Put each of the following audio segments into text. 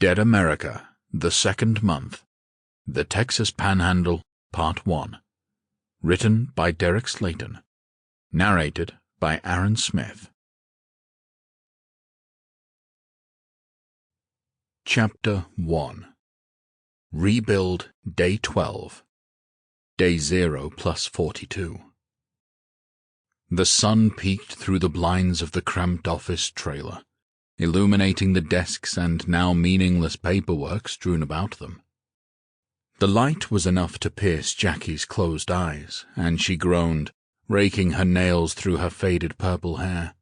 Dead America, the Second Month, The Texas Panhandle, Part 1. Written by Derek Slaton. Narrated by Aaron Smith. Chapter 1. Rebuild Day 12. Day 0 plus 42. The sun peeked through the blinds of the cramped office trailer, illuminating the desks and now meaningless paperwork strewn about them. The light was enough to pierce Jackie's closed eyes, and she groaned, raking her nails through her faded purple hair.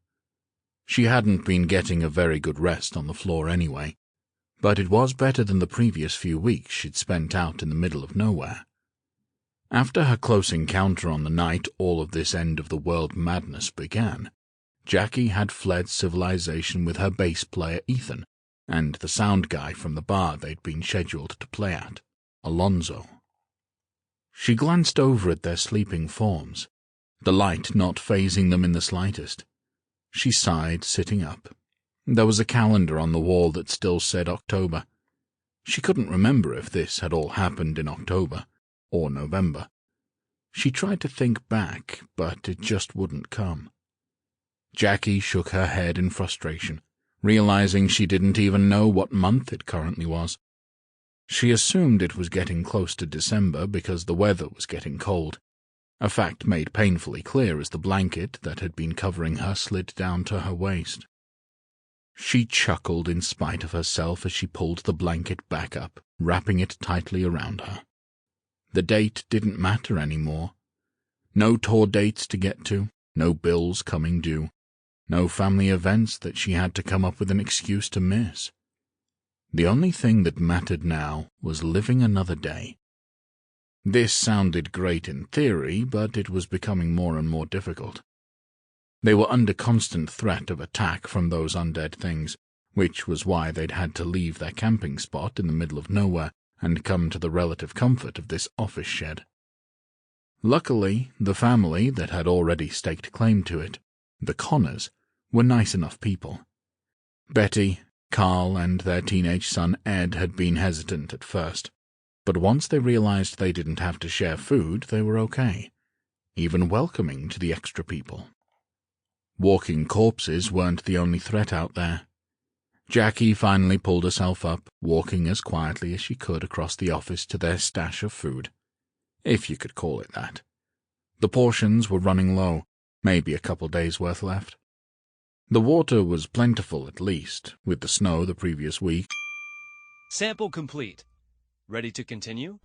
She hadn't been getting a very good rest on the floor anyway, but it was better than the previous few weeks she'd spent out in the middle of nowhere. After her close encounter on the night all of this end-of-the-world madness began, Jackie had fled civilization with her bass player Ethan and the sound guy from the bar they'd been scheduled to play at, Alonzo. She glanced over at their sleeping forms, the light not fazing them in the slightest. She sighed, sitting up. There was a calendar on the wall that still said October. She couldn't remember if this had all happened in October or November. She tried to think back, but it just wouldn't come. Jackie shook her head in frustration, realizing she didn't even know what month it currently was. She assumed it was getting close to December because the weather was getting cold, a fact made painfully clear as the blanket that had been covering her slid down to her waist. She chuckled in spite of herself as she pulled the blanket back up, wrapping it tightly around her. The date didn't matter anymore. No tour dates to get to, no bills coming due, no family events that she had to come up with an excuse to miss. The only thing that mattered now was living another day. This sounded great in theory, but it was becoming more and more difficult. They were under constant threat of attack from those undead things, which was why they'd had to leave their camping spot in the middle of nowhere and come to the relative comfort of this office shed. Luckily, the family that had already staked claim to it, the Connors, were nice enough people. Betty, Carl, and their teenage son Ed had been hesitant at first, but once they realized they didn't have to share food, they were okay, even welcoming to the extra people. Walking corpses weren't the only threat out there. Jackie finally pulled herself up, walking as quietly as she could across the office to their stash of food, if you could call it that. The portions were running low, maybe a couple days' worth left. The water was plentiful at least, with the snow the previous week. Sample complete. Ready to continue?